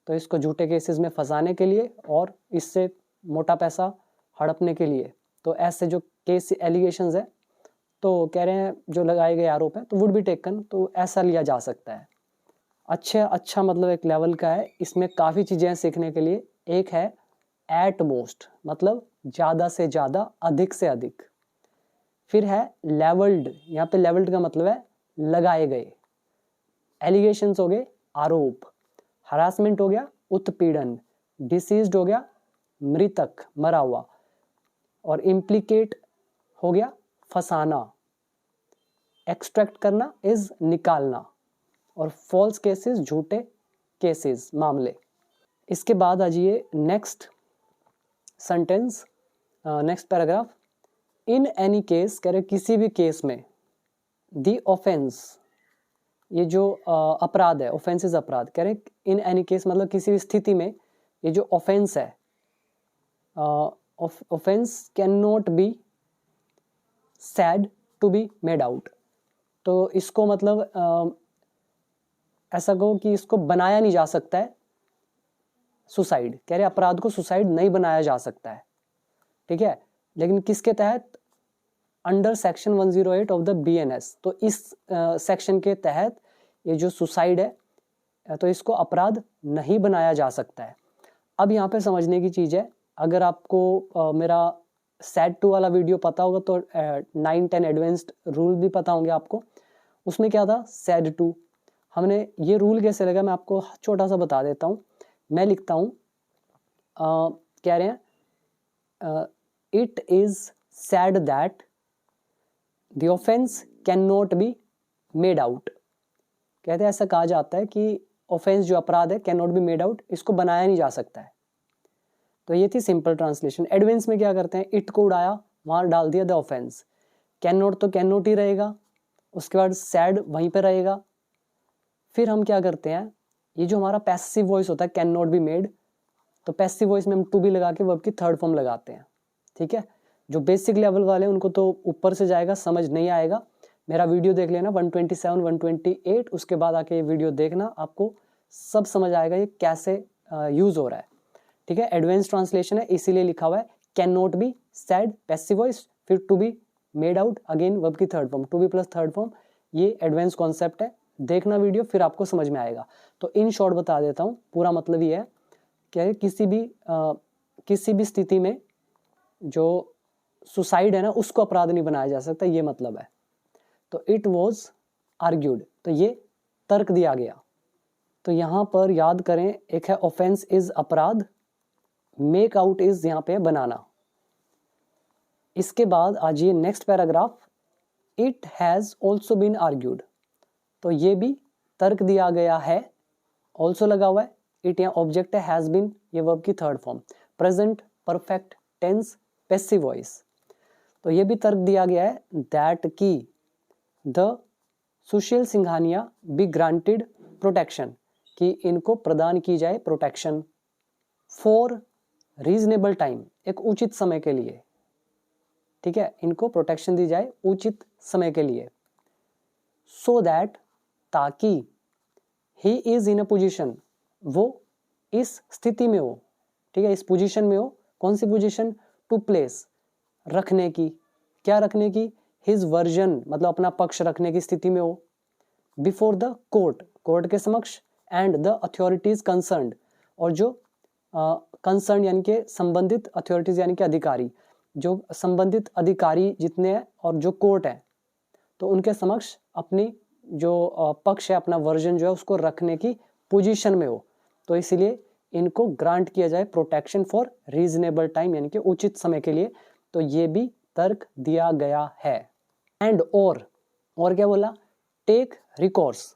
तो इसको झूठे केसेस में फंसाने के लिए और इससे मोटा पैसा हड़पने के लिए। तो ऐसे जो केस एलिगेशंस है, तो कह रहे हैं जो लगाए गए आरोप हैं तो वुड बी टेकन, तो ऐसा लिया जा सकता है। अच्छा मतलब एक लेवल का है, इसमें काफ़ी चीज़ें सीखने के लिए। एक है एट मोस्ट मतलब ज़्यादा से ज़्यादा, अधिक से अधिक। फिर है लेवल्ड, यहाँ पे लेवल्ड का मतलब है लगाए गए। एलिगेशंस हो गए आरोप, हरासमेंट हो गया उत्पीड़न, डिसीज्ड हो गया मृतक मरा हुआ, और इम्प्लीकेट हो गया फंसाना, एक्सट्रैक्ट करना इज निकालना, और फॉल्स केसेस झूठे केसेस मामले। इसके बाद आ जाइए next sentence, next paragraph. In any case, कह रहे किसी भी केस में, दी ऑफेंस, ये जो अपराध है, ऑफेंस इज अपराध, कह रहे इन एनी केस मतलब किसी भी स्थिति में ये जो ऑफेंस है, offence can not be said to be made out. तो इसको मतलब ऐसा कहो कि इसको बनाया नहीं जा सकता है सुसाइड, कह रहे अपराध को सुसाइड नहीं बनाया जा सकता है, ठीक है, लेकिन किसके तहत, under section 108 of the BNS। तो इस सेक्शन के तहत ये जो सुसाइड है तो इसको अपराध नहीं बनाया जा सकता है। अब यहाँ पे समझने की चीज़ है, अगर आपको मेरा सेट 2 वाला वीडियो पता होगा तो 9-10 एडवांस्ड रूल भी पता होंगे आपको। उसमें क्या था, सेड 2, हमने ये रूल कैसे लगा मैं आपको छोटा सा बता देता हूँ। मैं लिखता हूँ, कह रहे हैं it is sad that the offence can not B made out. कहते हैं ऐसा कहा जाता है कि ऑफेंस जो अपराध है can not B made out, इसको बनाया नहीं जा सकता है। तो ये थी सिंपल ट्रांसलेशन। एडवांस में क्या करते हैं, इट को उड़ाया, वहां डाल दिया द ऑफेंस। कैन नॉट तो कैन नॉट ही रहेगा, उसके बाद सैड वहीं पे रहेगा। फिर हम क्या करते हैं, ये जो हमारा पैसिव वॉइस होता है कैन नॉट बी मेड, तो पैसिव वॉइस में हम टू बी लगा के वर्ब की थर्ड फॉर्म लगाते हैं, ठीक है। जो बेसिक लेवल वाले हैं उनको तो ऊपर से जाएगा, समझ नहीं आएगा, मेरा वीडियो देख लेना 127 128, उसके बाद आके ये वीडियो देखना, आपको सब समझ आएगा ये कैसे यूज हो रहा है, ठीक है। एडवांस ट्रांसलेशन है इसीलिए लिखा हुआ है can not be said passive voice, फिर to be made out, again verb की third form, to be plus third form, ये एडवांस कॉन्सेप्ट है, देखना वीडियो, फिर आपको समझ में आएगा। तो इन शॉर्ट बता देता हूँ, पूरा मतलब ये है कि किसी भी स्थिति में जो सुसाइड है ना, उसको अपराध नहीं बनाया जा सकता, ये मतलब है। तो इट वॉज आर्ग्यूड, तो ये तर्क दिया गया। तो यहाँ पर याद करें, एक है ऑफेंस इज अपराध, मेक आउट इज यहाँ पे बनाना। इसके बाद आज ये next paragraph, it has also been argued, तो ये भी तर्क दिया गया है, ऑल्सो लगा हुआ है, इट यहाँ ऑब्जेक्ट है, हैज बीन ये वर्ब की third form, present perfect tense passive voice. तो ये भी तर्क दिया गया है दैट की the Sushil Singhania be granted protection, कि इनको प्रदान की जाए प्रोटेक्शन, फॉर रीजनेबल टाइम, एक उचित समय के लिए, ठीक है, इनको प्रोटेक्शन दी जाए उचित समय के लिए, सो दैट, ताकि, he is in a position, वो इस स्थिति में हो, ठीक है, इस पोजीशन में हो। कौन सी पोजीशन? टू प्लेस, रखने की, क्या रखने की? हिज वर्जन, मतलब अपना पक्ष रखने की स्थिति में हो, बिफोर द कोर्ट, कोर्ट के समक्ष, एंड द अथॉरिटीज कंसर्न्ड, और जो कंसर्न यानी कि संबंधित, अथॉरिटीज यानी कि अधिकारी, जो संबंधित अधिकारी जितने हैं और जो कोर्ट है, तो उनके समक्ष अपनी जो पक्ष है, अपना वर्जन जो है उसको रखने की पोजीशन में हो। तो इसलिए इनको ग्रांट किया जाए प्रोटेक्शन फॉर रीजनेबल टाइम, यानी कि उचित समय के लिए। तो ये भी तर्क दिया गया है। एंड और क्या बोला? Take recourse.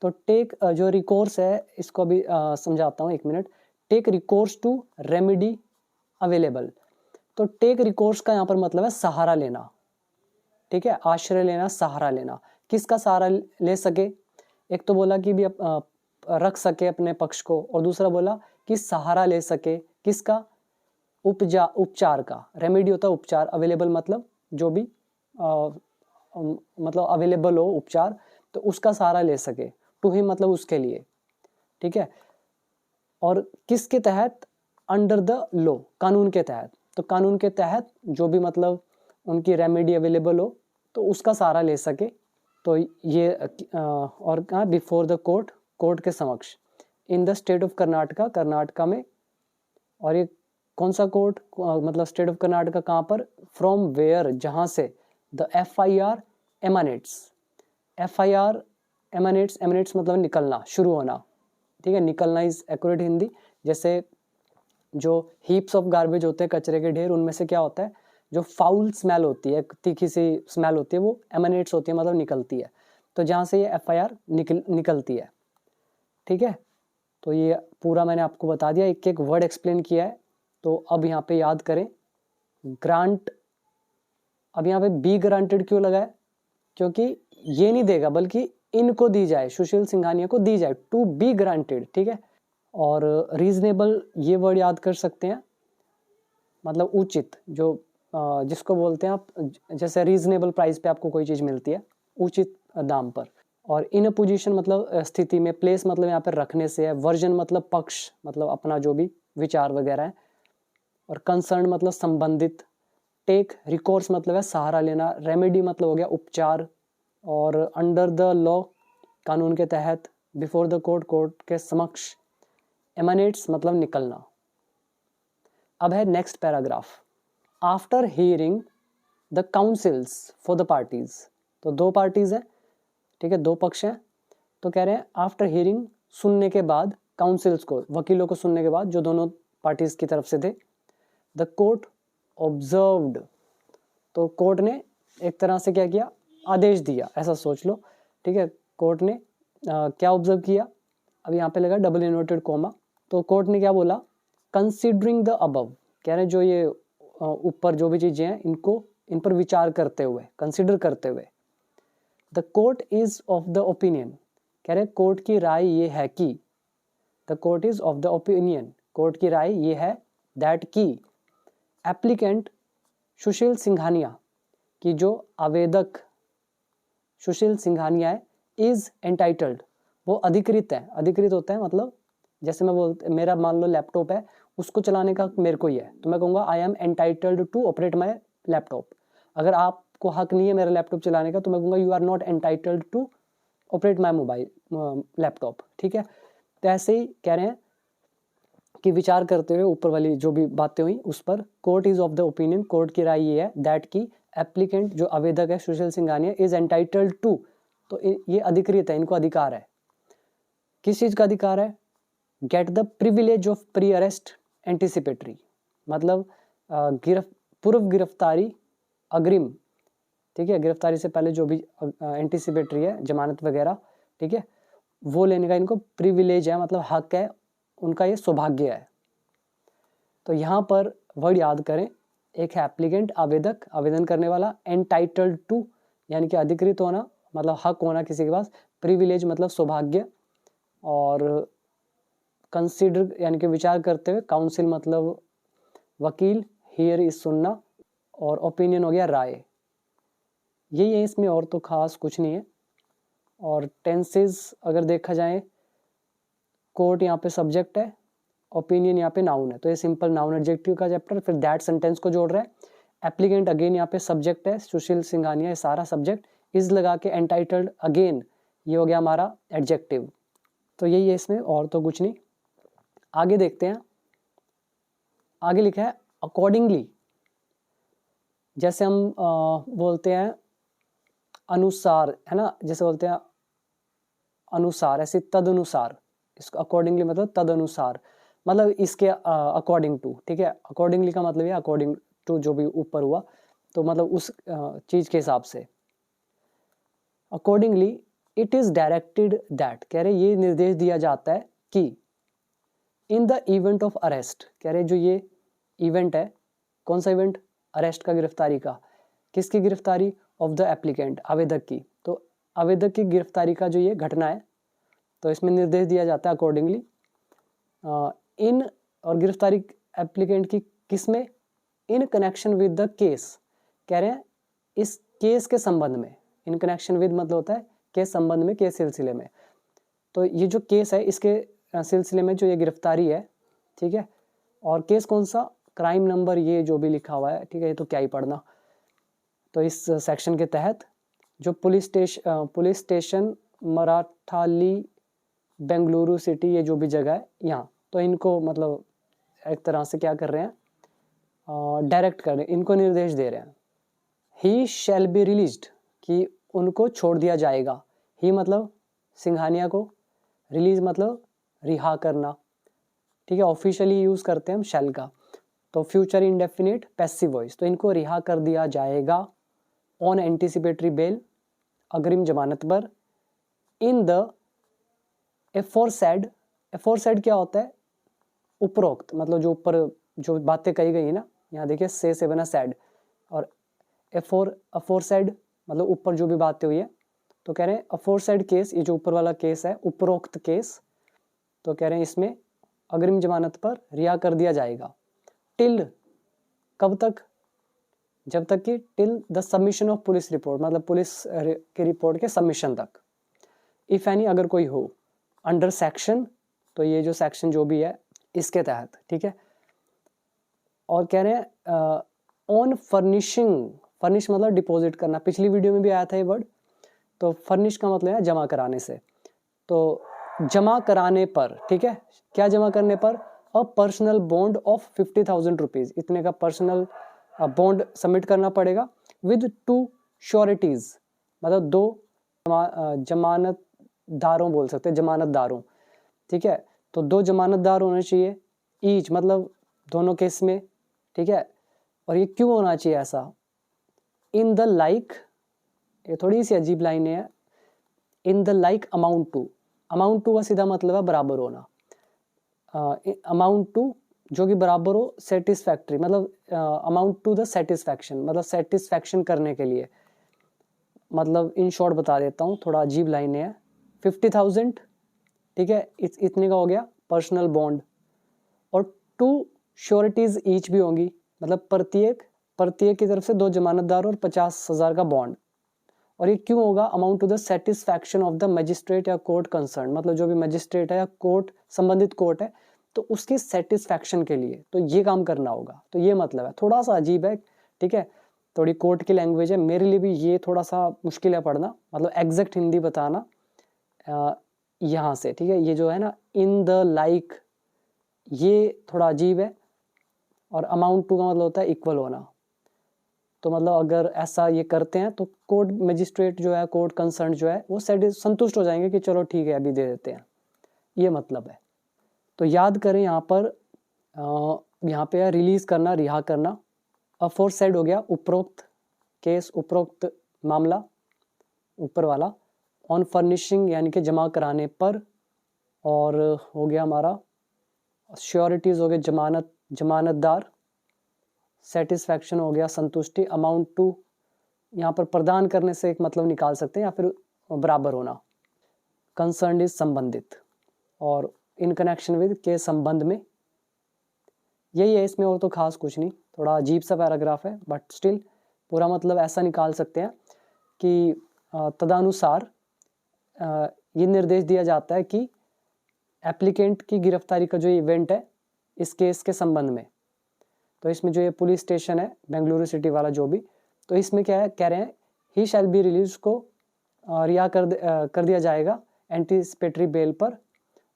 तो टेक जो रिकोर्स है, इसको भी समझाता हूँ, एक minute. Take recourse to remedy available. तो टेक रिकोर्स का यहाँ पर मतलब है सहारा लेना, ठीक है, आश्रय लेना, सहारा लेना। किसका सहारा ले सके? एक तो बोला कि भी रख सके अपने पक्ष को, और दूसरा बोला कि सहारा ले सके, किसका? उपचार का। रेमेडी होता है उपचार, अवेलेबल मतलब जो भी मतलब अवेलेबल हो उपचार, तो उसका सहारा ले सके। टू हिम मतलब उसके लिए, ठीक है। और किसके तहत? अंडर द लॉ, कानून के तहत। तो कानून के तहत जो भी मतलब उनकी रेमेडी अवेलेबल हो, तो उसका सहारा ले सके। तो ये और कहाँ? बिफोर द कोर्ट, कोर्ट के समक्ष। In the state of Karnataka, Karnataka में। और ये कौन सा कोर्ट? मतलब स्टेट ऑफ कर्नाटका कहाँ पर? फ्रॉम वेयर, जहाँ से द FIR एमानेट्स। FIR एमानेट्स, एमानेट्स मतलब निकलना, शुरू होना, ठीक है। निकलना इज एक्यूरेट हिंदी। जैसे जो हीप्स ऑफ गार्बेज होते हैं, कचरे के ढेर, उनमें से क्या होता है? जो फाउल स्मेल होती है, तीखी सी स्मेल होती है, वो एमानेट्स होती है, मतलब निकलती है। तो जहाँ से ये FIR निकलती है, ठीक है। तो ये पूरा मैंने आपको बता दिया, एक एक वर्ड एक्सप्लेन किया है। तो अब यहाँ पे याद करें, ग्रांट। अब यहाँ पे बी ग्रांटेड क्यों लगा है? क्योंकि ये नहीं देगा, बल्कि इनको दी जाए, सुशील सिंघानिया को दी जाए, टू बी ग्रांटेड, ठीक है। और रीजनेबल, ये वर्ड याद कर सकते हैं, मतलब उचित, जो जिसको बोलते हैं आप, जैसे रीजनेबल प्राइस पे आपको कोई चीज मिलती है, उचित दाम पर। और इन अ पोजीशन मतलब स्थिति में, प्लेस मतलब यहाँ पर रखने से है, वर्जन मतलब पक्ष, मतलब अपना जो भी विचार वगैरह है, और कंसर्न मतलब संबंधित, टेक रिकोर्स मतलब है सहारा लेना, रेमेडी मतलब हो गया उपचार, और अंडर द लॉ कानून के तहत, बिफोर द कोर्ट कोर्ट के समक्ष, एमानेट्स मतलब निकलना। अब है next paragraph, after hearing the councils for the parties. तो दो पार्टीज हैं, ठीक है, दो पक्ष हैं। तो कह रहे हैं आफ्टर हियरिंग, सुनने के बाद, काउंसिल्स को, वकीलों को सुनने के बाद, जो दोनों पार्टीज की तरफ से थे, द कोर्ट ऑब्जर्व्ड। तो कोर्ट ने एक तरह से क्या किया? आदेश दिया, ऐसा सोच लो, ठीक है। कोर्ट ने क्या ऑब्जर्व किया? अब यहाँ पे लगा डबल इन्वर्टेड कोमा। तो कोर्ट ने क्या बोला? कंसिडरिंग द अबव, कह रहे हैं जो ये ऊपर जो भी चीजें हैं, इनको, इन पर विचार करते हुए, कंसिडर करते हुए, the court is of the opinion, कह रहे कोर्ट की राय ये है कि, the court is of the opinion, court की राय ये है, दैट की एप्लीकेंट सुशील सिंघानिया, की जो आवेदक सुशील सिंघानिया है, इज एंटाइटल्ड, वो अधिकृत है। अधिकृत होता है मतलब, जैसे मैं बोलते, मेरा मान लो लैपटॉप है, उसको चलाने का मेरे को ही है, तो मैं कहूँगा I am entitled to operate my laptop. अगर आपको हक नहीं है मेरा लैपटॉप चलाने का, तो मैं कहूँगा you are not entitled to operate my mobile laptop, ठीक है। तो ऐसे ही कह रहे हैं कि विचार करते हुए ऊपर वाली जो भी बातें हुई उस पर court is of the opinion, court की राय ये है दैट की एप्लीकेंट जो आवेदक है सुशील सिंघानिया इज एंटाइटल्ड टू, तो ये अधिकृत है, इनको अधिकार है, किस चीज का अधिकार है, get the privilege of pre arrest anticipatory, मतलब पूर्व गिरफ्तारी अग्रिम, ठीक है, गिरफ्तारी से पहले जो भी एंटिसिपेटरी है जमानत वगैरह, ठीक है, वो लेने का इनको प्रिविलेज है, मतलब हक है उनका, ये सौभाग्य है। तो यहाँ पर वर्ड याद करें, एक है एप्लीकेंट आवेदक, आवेदन करने वाला, एंटाइटल्ड टू यानी कि अधिकृत होना मतलब हक होना किसी के पास, प्रिविलेज मतलब सौभाग्य, और कंसिडर यानी कि विचार करते हुए, काउंसिल मतलब वकील, हियर इज सुनना, और ओपिनियन हो गया राय। यही है इसमें, और तो खास कुछ नहीं है। और टेंसेस अगर देखा जाए, कोर्ट यहाँ पे सब्जेक्ट है, ओपिनियन यहाँ पे नाउन है, तो ये सिंपल नाउन एडजेक्टिव का चैप्टर, फिर दैट सेंटेंस को जोड़ रहा है। एप्लीकेंट अगेन यहाँ पे सब्जेक्ट है, सुशील सिंघानिया, ये सारा सब्जेक्ट, इज लगा के एंटाइटल्ड अगेन, ये हो गया हमारा एडजेक्टिव। तो यही है इसमें, और तो कुछ नहीं। आगे देखते हैं, आगे लिखा है अकॉर्डिंगली, जैसे हम बोलते हैं अनुसार, है ना, जैसे बोलते हैं अनुसार, ऐसे तदनुसार, इसको अकॉर्डिंगली मतलब तदनुसार, मतलब इसके अकॉर्डिंग टू, ठीक है। अकॉर्डिंगली का मतलब ये अकॉर्डिंग टू जो भी ऊपर हुआ, तो मतलब उस चीज के हिसाब से। Accordingly it is directed that, कह रहे ये निर्देश दिया जाता है कि in the event of arrest, कह रहे जो ये इवेंट है, कौन सा इवेंट, अरेस्ट का, गिरफ्तारी का, किसकी गिरफ्तारी, ऑफ द एप्लीकेंट, आवेदक की, तो आवेदक की गिरफ्तारी का जो ये घटना है, तो इसमें निर्देश दिया जाता है अकॉर्डिंगली इन, और गिरफ्तारी एप्लीकेंट की किसमें, in connection with the case, कह रहे हैं इस केस के संबंध में, इन कनेक्शन विद मतलब होता है के संबंध में, के सिलसिले में, तो ये जो केस है इसके सिलसिले में जो ये गिरफ्तारी है, ठीक है। और केस कौन सा, क्राइम नंबर ये जो भी लिखा हुआ है, ठीक है, ये तो क्या ही पढ़ना। तो इस सेक्शन के तहत जो पुलिस स्टेशन मराठाली बेंगलुरु सिटी, ये जो भी जगह है यहाँ, तो इनको मतलब एक तरह से क्या कर रहे हैं, डायरेक्ट कर रहे हैं, इनको निर्देश दे रहे हैं। ही शैल बी रिलीज्ड, कि उनको छोड़ दिया जाएगा, ही मतलब सिंघानिया को, रिलीज मतलब रिहा करना, ठीक है। ऑफिशियली यूज करते हैं हम शैल का, तो फ्यूचर इंडेफिनिट पैसिव वॉइस, तो इनको रिहा कर दिया जाएगा ऑन एंटिसिपेटरी बेल, अग्रिम जमानत पर, इन द एफोरसेड, एफोरसेड क्या होता है, उपरोक्त, मतलब जो ऊपर जो बातें कही गई है ना, यहाँ देखिए से बना सैड, और अफोरसेड मतलब ऊपर जो भी बातें हुई है, तो कह रहे हैं अफोरसेड केस, ये जो ऊपर वाला केस है, उपरोक्त केस, तो कह रहे हैं इसमें अग्रिम जमानत पर रिहा कर दिया जाएगा, टिल, कब तक, जब तक कि till the submission of police report, मतलब पुलिस की रिपोर्ट के सबमिशन तक, इफ एनी अगर कोई हो, अंडर सेक्शन, तो ये जो सेक्शन जो भी है इसके तहत, ठीक है। और कह रहे हैं ऑन फर्निशिंग, फर्निश मतलब डिपॉजिट करना, पिछली वीडियो में भी आया था ये वर्ड, तो फर्निश का मतलब है जमा कराने से, तो जमा कराने पर, ठीक है, क्या जमा करने पर, a personal bond of 50,000 rupees, इतने का पर्सनल बॉन्ड सबमिट करना पड़ेगा, विद 2 श्योरिटीज, मतलब 2 जमानतदारों बोल सकते हैं, जमानतदारों, ठीक है, तो 2 जमानतदार होने चाहिए, ईच मतलब दोनों केस में, ठीक है। और ये क्यों होना चाहिए ऐसा, इन द लाइक, ये थोड़ी सी अजीब लाइन है, in the like amount to, amount to का सीधा मतलब है बराबर होना, अमाउंट टू जो कि बराबर हो, सेटिस्फैक्ट्री मतलब अमाउंट टू द सेटिस्फैक्शन, मतलब सेटिस्फैक्शन करने के लिए, मतलब इन शॉर्ट बता देता हूँ, थोड़ा अजीब लाइन है, 50,000, ठीक है, इतने का हो गया पर्सनल बॉन्ड, और 2 श्योरिटीज ईच भी होंगी, मतलब प्रत्येक की तरफ से 2 जमानतदार और 50,000 का बॉन्ड। और ये क्यों होगा, amount to the satisfaction of the magistrate या कोर्ट कंसर्न, मतलब जो भी मजिस्ट्रेट है या कोर्ट, संबंधित कोर्ट है, तो उसकी सेटिस्फैक्शन के लिए तो ये काम करना होगा, तो ये मतलब है, थोड़ा सा अजीब है, ठीक है, थोड़ी कोर्ट की लैंग्वेज है, मेरे लिए भी ये थोड़ा सा मुश्किल है पढ़ना, मतलब एग्जैक्ट हिंदी बताना, यहाँ से, ठीक है। ये जो है ना इन द लाइक, ये थोड़ा अजीब है। और अमाउंट टू का मतलब होता है इक्वल होना। तो मतलब अगर ऐसा ये करते हैं तो कोर्ट मजिस्ट्रेट जो है, कोर्ट कंसर्न जो है, वो संतुष्ट हो जाएंगे कि चलो ठीक है अभी दे देते हैं, ये मतलब है। तो याद करें यहाँ पर यहाँ पे है रिलीज करना, रिहा करना। अफोरसेड हो गया उपरोक्त केस, उपरोक्त मामला, ऊपर वाला। ऑन फर्निशिंग यानी कि जमा कराने पर। और हो गया हमारा श्योरिटीज हो गए जमानत, जमानतदार। सेटिस्फैक्शन हो गया संतुष्टि। अमाउंट टू यहाँ पर प्रदान करने से एक मतलब निकाल सकते हैं या फिर बराबर होना। कंसर्न इज संबंधित, और इन कनेक्शन विद के संबंध में। यही है इसमें, और तो खास कुछ नहीं। थोड़ा अजीब सा पैराग्राफ है बट स्टिल पूरा मतलब ऐसा निकाल सकते हैं कि तदनुसार ये निर्देश दिया जाता है कि एप्लीकेंट की गिरफ्तारी का जो इवेंट है इस केस के संबंध में। तो इसमें जो ये पुलिस स्टेशन है बेंगलुरु सिटी वाला जो भी, तो इसमें क्या है, कह रहे हैं ही शैल बी रिलीज को रिहा कर दिया जाएगा एंटीसिपेटरी बेल पर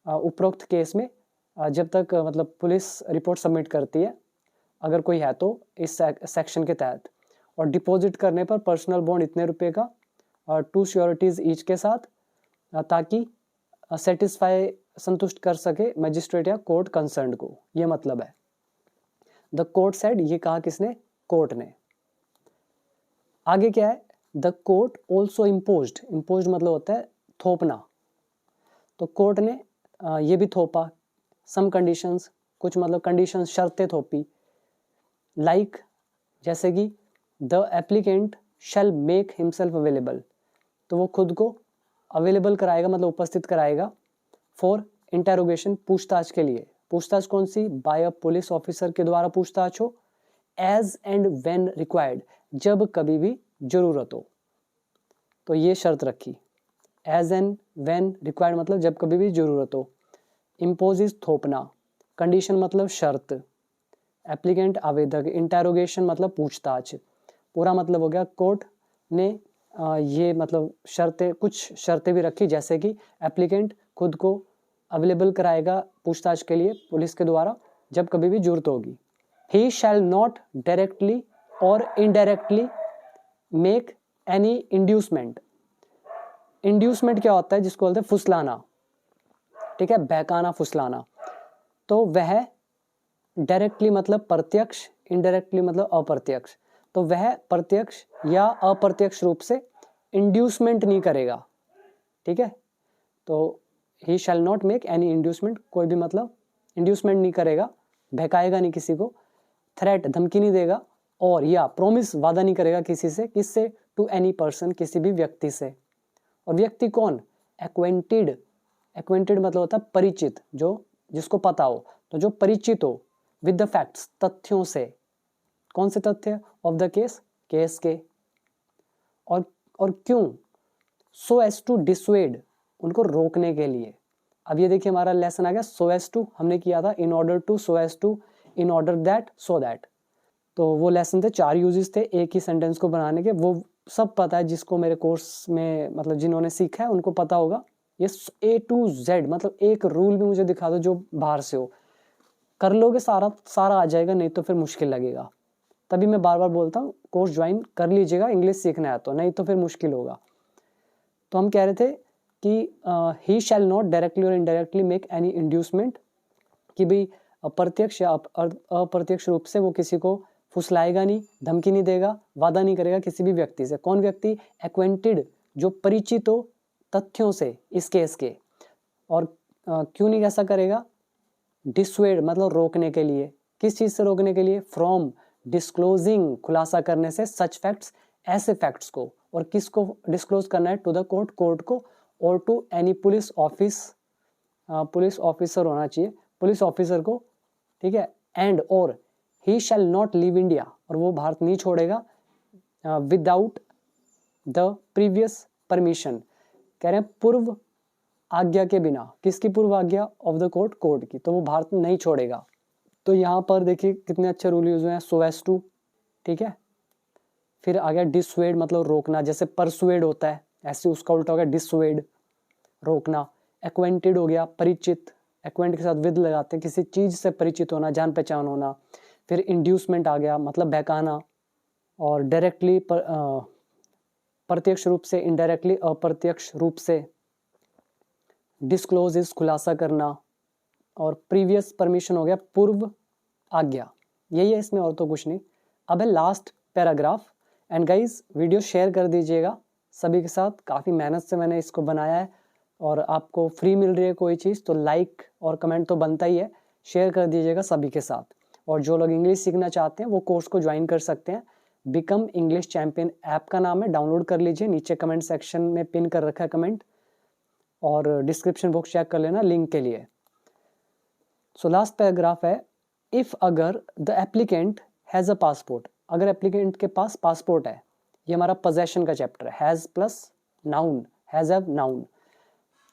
उपरोक्त केस में, जब तक मतलब पुलिस रिपोर्ट सबमिट करती है, अगर कोई है तो इस सेक्शन के तहत। और डिपॉजिट करने पर पर्सनल बॉन्ड इतने रुपए का और 2 श्योरिटीज ईच के साथ, ताकि सेटिस्फाई संतुष्ट कर सके मजिस्ट्रेट या कोर्ट कंसर्न को, ये मतलब है। द कोर्ट सेड, ये कहा किसने, कोर्ट ने। आगे क्या है, the court also imposed, imposed मतलब होता है थोपना। तो कोर्ट ने ये भी थोपा, सम कंडीशंस, कुछ मतलब कंडीशंस, शर्तें थोपी। लाइक जैसे कि the applicant shell make himself available, तो वो खुद को अवेलेबल कराएगा मतलब उपस्थित कराएगा फॉर इंटेरोगेशन, पूछताछ के लिए। पूछताछ कौन सी, बाय अ पुलिस ऑफिसर के द्वारा पूछताछ हो, एज एंड व्हेन रिक्वायर्ड, जब कभी भी जरूरत हो। तो ये शर्त रखी, एज एंड व्हेन रिक्वायर्ड मतलब जब कभी भी जरूरत हो। इम्पोज इज थोपना, कंडीशन मतलब शर्त, एप्लीकेंट आवेदक, इंटेरोगेशन मतलब पूछताछ। पूरा मतलब हो गया कोर्ट ने ये मतलब शर्तें, कुछ शर्तें भी रखी, जैसे कि एप्लीकेंट खुद को अवेलेबल कराएगा पूछताछ के लिए पुलिस के द्वारा जब कभी भी जरूरत होगी। ही शैल नॉट डायरेक्टली और indirectly make any inducement. Inducement क्या होता है, जिसको बोलते हैं फुसलाना, ठीक है, बहकाना, फुसलाना। तो वह डायरेक्टली मतलब प्रत्यक्ष, इनडायरेक्टली मतलब अप्रत्यक्ष, तो वह प्रत्यक्ष या अप्रत्यक्ष रूप से इंड्यूसमेंट नहीं करेगा, ठीक है। तो he shall not make any inducement, कोई भी मतलब इंड्यूसमेंट नहीं करेगा, बहकाएगा नहीं किसी को। थ्रेट, धमकी नहीं देगा। और या प्रोमिस, वादा नहीं करेगा किसी से, किससे, टू एनी पर्सन, किसी भी व्यक्ति से। और व्यक्ति कौन, एक्वेंटेड, एक्वेंटेड मतलब होता है परिचित, जो जिसको पता हो, तो जो परिचित हो विद द फैक्ट्स, तथ्यों से। कौन से तथ्य, ऑफ द केस, केस के। और क्यों, सो एज टू डिसवेड, उनको रोकने के लिए। अब ये देखिए हमारा लेसन आ गया, सो एज टू हमने किया था, in order to, so as to, in order that, so that. तो वो लेसन थे, 4 यूजेस थे एक ही सेंटेंस को बनाने के, वो सब पता है जिसको मेरे कोर्स में मतलब जिन्होंने सीखा है उनको पता होगा। ये A to Z मतलब एक रूल भी मुझे दिखा दो जो बाहर से हो, कर लोगे सारा आ जाएगा, नहीं तो फिर मुश्किल लगेगा। तभी मैं बार बार बोलता हूँ कोर्स ज्वाइन कर लीजिएगा, इंग्लिश सीखना है तो, नहीं तो फिर मुश्किल होगा। तो हम कह रहे थे कि ही शैल नॉट डायरेक्टली और इनडायरेक्टली मेक एनी इंड्यूसमेंट, कि भाई अप्रत्यक्ष या अप्रत्यक्ष रूप से वो किसी को फुसलाएगा नहीं, धमकी नहीं देगा, वादा नहीं करेगा किसी भी व्यक्ति से। कौन व्यक्ति, एक्वेंटेड, जो परिचित हो तथ्यों से इस केस के। और क्यों नहीं ऐसा करेगा, डिसवेड मतलब रोकने के लिए, किस चीज से रोकने के लिए, फ्रॉम डिस्क्लोजिंग, खुलासा करने से, सच फैक्ट्स, ऐसे फैक्ट्स को। और किसको डिस्क्लोज करना है, टू द कोर्ट, कोर्ट को, और to any police office, police officer होना चाहिए, पुलिस ऑफिसर को, ठीक है। एंड और he shall not leave India, और वो भारत नहीं छोड़ेगा विदाउट द प्रीवियस परमिशन, कह रहे हैं पूर्व आज्ञा के बिना। किसकी पूर्व आज्ञा, ऑफ द कोर्ट, कोर्ट की। तो वो भारत नहीं छोड़ेगा। तो यहाँ पर देखिए कितने अच्छे रूल यूज हुए हैं, सो एज टू, ठीक है। फिर आ गया डिसवेड मतलब रोकना, जैसे परसुएड होता है, ऐसे उसका उल्टा हो गया डिसवेड। रोकना। एक्वेंटेड हो गया परिचित, एक्वेंट के साथ विद लगाते हैं, किसी चीज़ से परिचित होना, जान पहचान होना। फिर इंड्यूसमेंट आ गया, मतलब बहकाना। और डायरेक्टली प्रत्यक्ष रूप से, इनडायरेक्टली अप्रत्यक्ष रूप से। डिस्क्लोज इज खुलासा करना। और प्रीवियस परमिशन हो गया पूर्व आज्ञा। यही है इसमें, और तो कुछ नहीं। अब है last paragraph. And guys video share कर दीजिएगा सभी के साथ, काफ़ी मेहनत से मैंने इसको बनाया है और आपको फ्री मिल रही है कोई चीज़ तो लाइक और कमेंट तो बनता ही है, शेयर कर दीजिएगा सभी के साथ। और जो लोग इंग्लिश सीखना चाहते हैं वो कोर्स को ज्वाइन कर सकते हैं। बिकम इंग्लिश चैंपियन ऐप का नाम है, डाउनलोड कर लीजिए, नीचे कमेंट सेक्शन में पिन कर रखा है कमेंट, और डिस्क्रिप्शन बॉक्स चेक कर लेना लिंक के लिए। सो लास्ट पैराग्राफ है, इफ़ अगर the applicant has a passport, अगर एप्लीकेंट के पास पासपोर्ट है, ये हमारा पोजेशन का चैप्टर है, has plus noun, has have noun.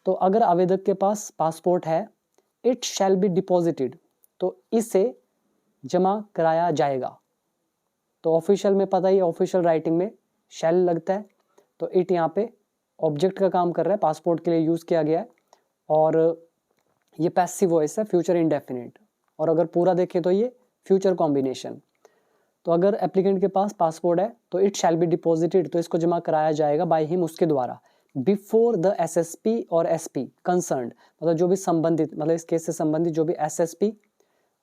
तो अगर आवेदक के पास पासपोर्ट है, इट शैल बी डिपॉजिटेड, तो इसे जमा कराया जाएगा। तो ऑफिशियल में पता ही, ऑफिशियल राइटिंग में शैल लगता है, तो इट यहाँ पे ऑब्जेक्ट का काम कर रहा है, पासपोर्ट के लिए यूज़ किया गया है। और ये पैसिव वॉइस है, फ्यूचर इंडेफिनिट। और अगर पूरा देखें तो ये फ्यूचर कॉम्बिनेशन। तो अगर एप्लीकेंट के पास पासपोर्ट है तो इट शैल बी डिपॉजिटेड, तो इसको जमा कराया जाएगा बाय हिम, उसके द्वारा, बिफोर द एसएसपी और एसपी कंसर्न्ड, मतलब जो भी संबंधित, मतलब इस केस से संबंधित जो भी एसएसपी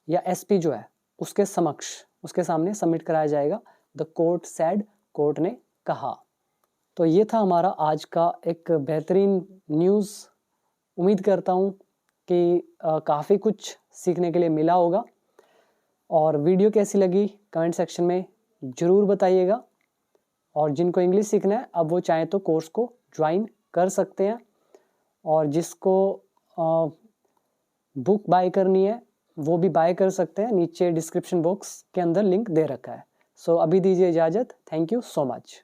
या एसपी जो है उसके समक्ष, उसके सामने सबमिट कराया जाएगा। द कोर्ट सैड, कोर्ट ने कहा। तो ये था हमारा आज का एक बेहतरीन न्यूज़। उम्मीद करता हूँ कि काफ़ी कुछ सीखने के लिए मिला होगा। और वीडियो कैसी लगी कमेंट सेक्शन में ज़रूर बताइएगा। और जिनको इंग्लिश सीखना है अब वो चाहें तो कोर्स को ज्वाइन कर सकते हैं, और जिसको बुक बाय करनी है वो भी बाय कर सकते हैं, नीचे डिस्क्रिप्शन बॉक्स के अंदर लिंक दे रखा है। सो अभी दीजिए इजाज़त, थैंक यू सो मच।